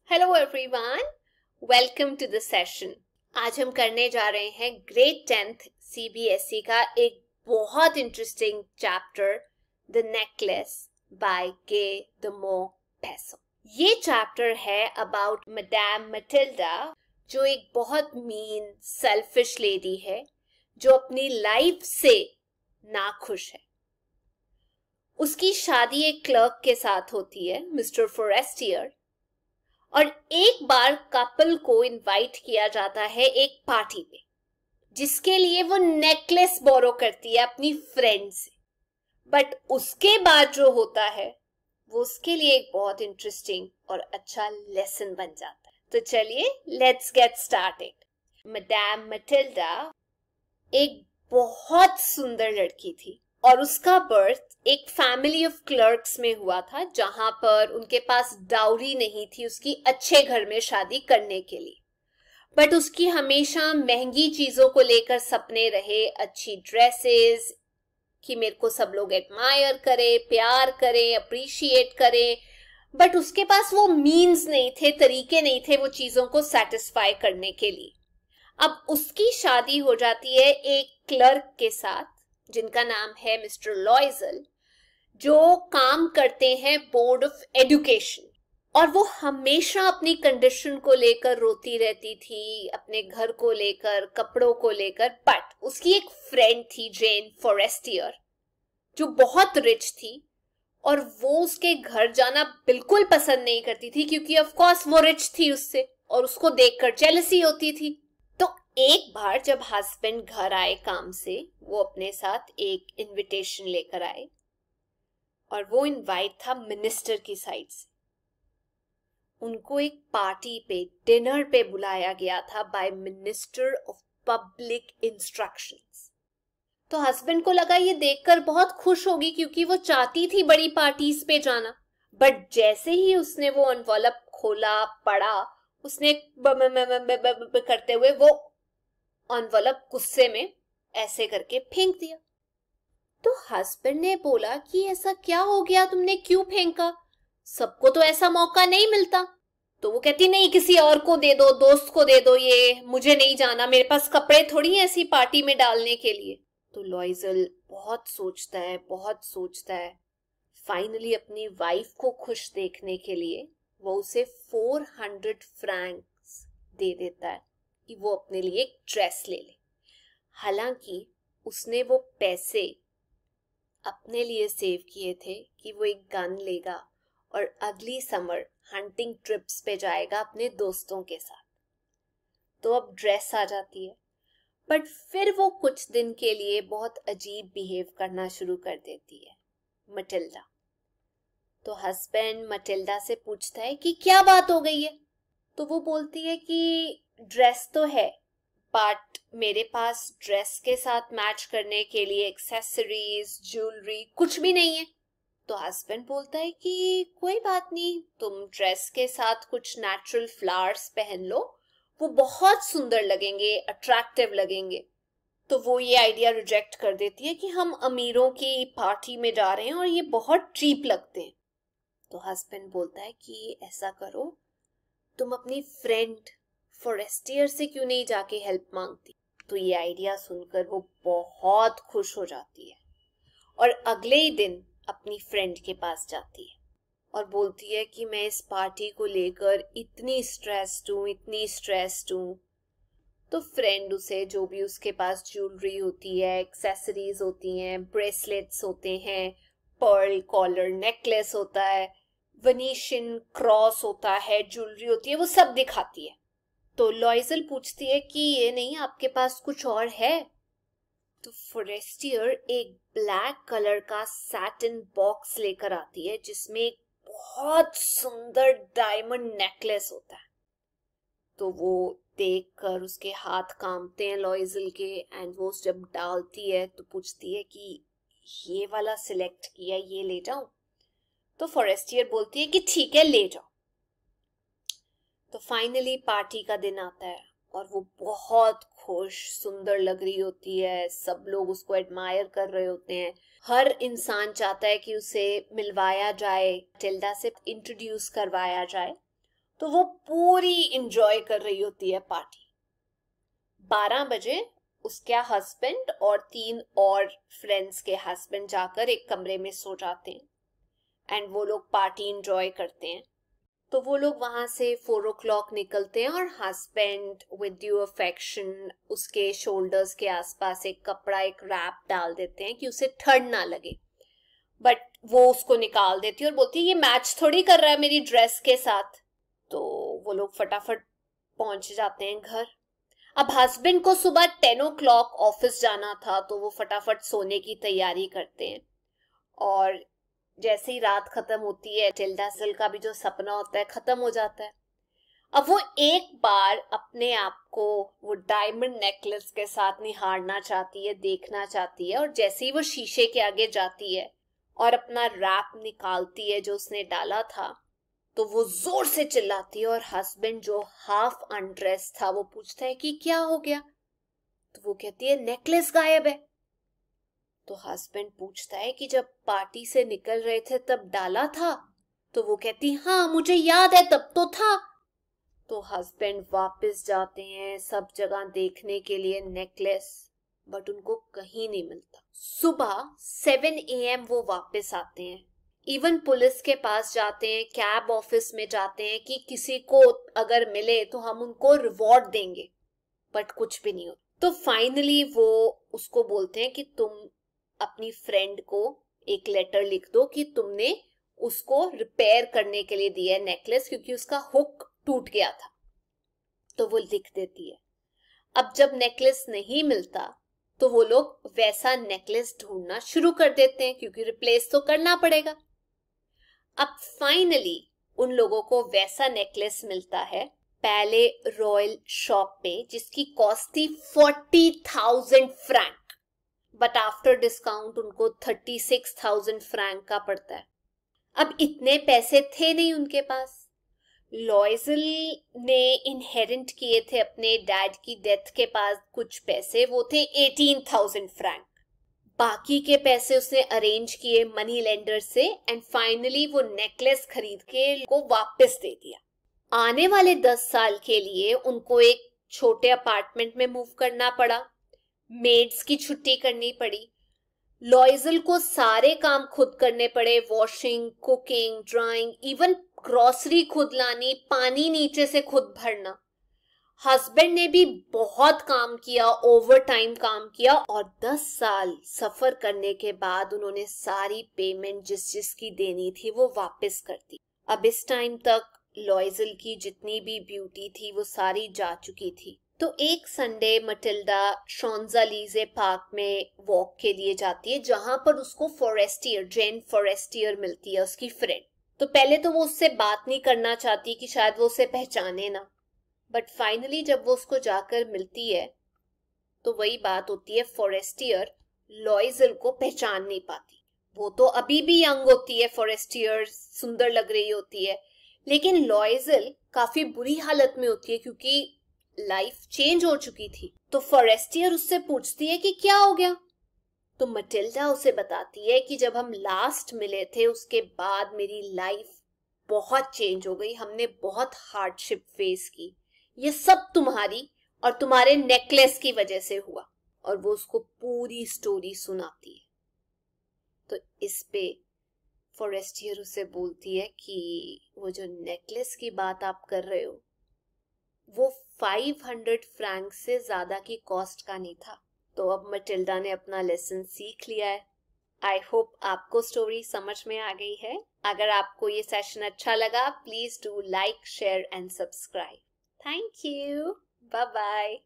Hello everyone, welcome to the session. आज हम करने जा रहे हैं ग्रेड 10th सीबीएसई का एक बहुत interesting chapter, the necklace by Guy de Maupassant. ये चैप्टर है अबाउट मैडम मटिल्डा, जो एक बहुत मीन सेल्फिश लेडी है जो अपनी लाइफ से नाखुश है। उसकी शादी एक क्लर्क के साथ होती है, मिस्टर फॉरेस्टियर, और एक बार कपल को इनवाइट किया जाता है एक पार्टी पे, जिसके लिए वो नेकलेस बोरो करती है अपनी फ्रेंड से। बट उसके बाद जो होता है वो उसके लिए एक बहुत इंटरेस्टिंग और अच्छा लेसन बन जाता है। तो चलिए let's get started. Madam Matilda एक बहुत सुंदर लड़की थी और उसका बर्थ एक फैमिली ऑफ क्लर्क्स में हुआ था, जहां पर उनके पास डाउरी नहीं थी उसकी अच्छे घर में शादी करने के लिए। बट उसकी हमेशा महंगी चीजों को लेकर सपने रहे, अच्छी ड्रेसेस, कि मेरे को सब लोग एडमायर करे, प्यार करे, अप्रिशिएट करे। बट उसके पास वो मीन्स नहीं थे, तरीके नहीं थे वो चीजों को सेटिस्फाई करने के लिए। अब उसकी शादी हो जाती है एक क्लर्क के साथ जिनका नाम है मिस्टर लॉयजल, जो काम करते हैं बोर्ड ऑफ एजुकेशन। और वो हमेशा अपनी कंडीशन को लेकर रोती रहती थी, अपने घर को लेकर, कपड़ों को लेकर। बट उसकी एक फ्रेंड थी, जेन फॉरेस्टियर, जो बहुत रिच थी और वो उसके घर जाना बिल्कुल पसंद नहीं करती थी, क्योंकि ऑफ कोर्स वो रिच थी उससे और उसको देखकर जेलसी होती थी। तो एक बार जब हस्बैंड घर आए काम से, वो अपने साथ एक इनविटेशन लेकर आए और वो इनवाइट था मिनिस्टर की साइड से। उनको एक पार्टी पे, डिनर पे बुलाया गया था by minister of public instructions. तो हस्बैंड को लगा ये देखकर बहुत खुश होगी, क्योंकि वो चाहती थी बड़ी पार्टीज पे जाना। बट जैसे ही उसने वो एनवलप खोला, पढ़ा, उसने करते हुए वो एनवलप गुस्से में ऐसे करके फेंक दिया। तो हस्बैंड ने बोला कि ऐसा क्या हो गया, तुमने क्यों फेंका? सबको तो ऐसा मौका नहीं मिलता। तो वो कहती नहीं, किसी और को दे दो, दोस्त को दे दो, ये मुझे नहीं जाना, मेरे पास कपड़े थोड़ी हैं ऐसी पार्टी में डालने के लिए। तो लॉयजल बहुत सोचता है, बहुत सोचता है। फाइनली अपनी वाइफ को खुश देखने के लिए वो उसे 400 फ्रैंक्स दे देता है कि वो अपने लिए एक ड्रेस ले ले। हालांकि उसने वो पैसे अपने लिए सेव किए थे कि वो एक गन लेगा और अगली समर हंटिंग ट्रिप्स पे जाएगा अपने दोस्तों के साथ। तो अब ड्रेस आ जाती है, बट फिर वो कुछ दिन के लिए बहुत अजीब बिहेव करना शुरू कर देती है मटिल्डा। तो हस्बैंड मटिल्डा से पूछता है कि क्या बात हो गई है। तो वो बोलती है कि ड्रेस तो है, बट मेरे पास ड्रेस के साथ मैच करने के लिए एक्सेसरीज, ज्वेलरी कुछ भी नहीं है। तो हस्बैंड बोलता है कि कोई बात नहीं, तुम ड्रेस के साथ कुछ नेचुरल फ्लावर्स पहन लो, वो बहुत सुंदर लगेंगे, अट्रैक्टिव लगेंगे। तो वो ये आइडिया रिजेक्ट कर देती है कि हम अमीरों की पार्टी में जा रहे हैं और ये बहुत चीप लगते हैं। तो हस्बैंड बोलता है कि ऐसा करो, तुम अपनी फ्रेंड फॉरेस्टियर से क्यों नहीं जाके हेल्प मांगती। तो ये आइडिया सुनकर वो बहुत खुश हो जाती है और अगले ही दिन अपनी फ्रेंड के पास जाती है और बोलती है कि मैं इस पार्टी को लेकर इतनी स्ट्रेस्ड हूँ, इतनी स्ट्रेस्ड हूँ। तो फ्रेंड उसे जो भी उसके पास ज्वेलरी होती है, एक्सेसरीज होती हैं, ब्रेसलेट्स होते हैं, पर्ल कॉलर नेकलेस होता है, वेनिशियन क्रॉस होता है, ज्वेलरी होती है, वो सब दिखाती है। तो लॉयजल पूछती है कि ये नहीं, आपके पास कुछ और है? तो फॉरेस्टियर एक ब्लैक कलर का सैटिन बॉक्स लेकर आती है, जिसमें एक बहुत सुंदर डायमंड नेकलेस होता है। तो वो देखकर उसके हाथ कांपते हैं लॉयजल के, एंड वो जब डालती है तो पूछती है कि ये वाला सिलेक्ट किया, ये ले जाऊं? तो फॉरेस्टियर बोलती है कि ठीक है, ले जाओ। तो फाइनली पार्टी का दिन आता है और वो बहुत खुश, सुंदर लग रही होती है, सब लोग उसको एडमायर कर रहे होते हैं। हर इंसान चाहता है कि उसे मिलवाया जाए, टिल्डा से इंट्रोड्यूस करवाया जाए। तो वो पूरी इंजॉय कर रही होती है पार्टी। 12 बजे उसका हस्बैंड और 3 और फ्रेंड्स के हस्बैंड जाकर एक कमरे में सो जाते हैं एंड वो लोग पार्टी इंजॉय करते हैं। तो वो लोग वहां से 4 o'clock निकलते हैं और हस्बैंड विद ड्यू अफेक्शन उसके शोल्डर्स के आसपास एक कपड़ा, एक रैप डाल देते हैं कि उसे ठंड ना लगे। बट वो उसको निकाल देती है और बोलती है ये मैच थोड़ी कर रहा है मेरी ड्रेस के साथ। तो वो लोग फटाफट पहुंच जाते हैं घर। अब हस्बैंड को सुबह 10 o'clock ऑफिस जाना था तो वो फटाफट सोने की तैयारी करते हैं। और जैसे ही रात खत्म होती है टिल्डा का भी जो सपना होता है खत्म हो जाता है। अब वो एक बार अपने आप को वो डायमंड नेकलेस के साथ निहारना चाहती है, देखना चाहती है। और जैसे ही वो शीशे के आगे जाती है और अपना रैप निकालती है जो उसने डाला था, तो वो जोर से चिल्लाती है और हस्बैंड जो हाफ अनड्रेस था वो पूछता है कि क्या हो गया। तो वो कहती है नेकलेस गायब है। तो हस्बैंड पूछता है कि जब पार्टी से निकल रहे थे तब डाला था। तो वो कहती हाँ मुझे याद है तब तो था। तो हस्बैंड वापस जाते हैं सब जगह देखने के लिए नेकलेस, बट उनको कहीं नहीं मिलता। सुबह 7 AM वो वापस आते हैं। इवन पुलिस के पास जाते हैं, कैब ऑफिस में जाते हैं कि किसी को अगर मिले तो हम उनको रिवॉर्ड देंगे, बट कुछ भी नहीं हो। तो फाइनली वो उसको बोलते हैं कि तुम अपनी फ्रेंड को एक लेटर लिख दो कि तुमने उसको रिपेयर करने के लिए दिया है नेकलेस, क्योंकि उसका हुक टूट गया था। तो वो लिख देती है। अब जब नेकलेस नहीं मिलता तो वो लोग वैसा नेकलेस ढूंढना शुरू कर देते हैं क्योंकि रिप्लेस तो करना पड़ेगा। अब फाइनली उन लोगों को वैसा नेकलेस मिलता है पहले रॉयल शॉप पे, जिसकी कॉस्ट थी 40,000 फ्रैंक, बट आफ्टर डिस्काउंट उनको 36,000 फ्रैंक का पड़ता है। अब इतने पैसे थे नहीं उनके पास। लॉयजल ने इनहेरिट किए थे अपने डैड की डेथ के पास कुछ पैसे, वो थे 18,000 फ्रैंक। बाकी के पैसे उसने अरेंज किए मनी लेंडर से एंड फाइनली वो नेकलेस खरीद के को वापस दे दिया। आने वाले 10 साल के लिए उनको एक छोटे अपार्टमेंट में मूव करना पड़ा, मेड्स की छुट्टी करनी पड़ी, लॉयजल को सारे काम खुद करने पड़े, washing, cooking, drawing, even grocery खुद लानी, पानी नीचे से खुद भरना। हस्बैंड ने भी बहुत काम किया, ओवर टाइम काम किया, और 10 साल सफर करने के बाद उन्होंने सारी पेमेंट जिसकी देनी थी वो वापस कर दी। अब इस टाइम तक लॉयजल की जितनी भी ब्यूटी थी वो सारी जा चुकी थी। तो एक संडे मटिल्डा शॉन्ज़ेलीज़े पार्क में वॉक के लिए जाती है, जहां पर उसको फॉरेस्टियर, जेन फॉरेस्टियर मिलती है, उसकी फ्रेंड। तो पहले तो वो उससे बात नहीं करना चाहती कि शायद वो उसे पहचाने ना, बट फाइनली जब वो उसको जाकर मिलती है तो वही बात होती है, फॉरेस्टियर लॉयजल को पहचान नहीं पाती। वो तो अभी भी यंग होती है, फॉरेस्टियर सुंदर लग रही होती है, लेकिन लॉयजल काफी बुरी हालत में होती है क्योंकि लाइफ चेंज हो चुकी थी। तो फॉरेस्टियर उससे पूछती है कि क्या हो गया। तो मटिल्डा उसे बताती है कि जब हम लास्ट मिले थे उसके बाद मेरी लाइफ बहुत चेंज हो गई, हमने बहुत हार्डशिप फेस की, ये सब तुम्हारी और तुम्हारे नेकलेस की वजह से हुआ। और वो उसको पूरी स्टोरी सुनाती है। तो इस पे फॉरेस्टियर उसे बोलती है कि वो जो नेकलेस की बात आप कर रहे हो वो 500 फ्रैंक से ज्यादा की कॉस्ट का नहीं था। तो अब मटिल्डा ने अपना लेसन सीख लिया है। आई होप आपको स्टोरी समझ में आ गई है। अगर आपको ये सेशन अच्छा लगा please do like, share and subscribe. Thank you, bye bye.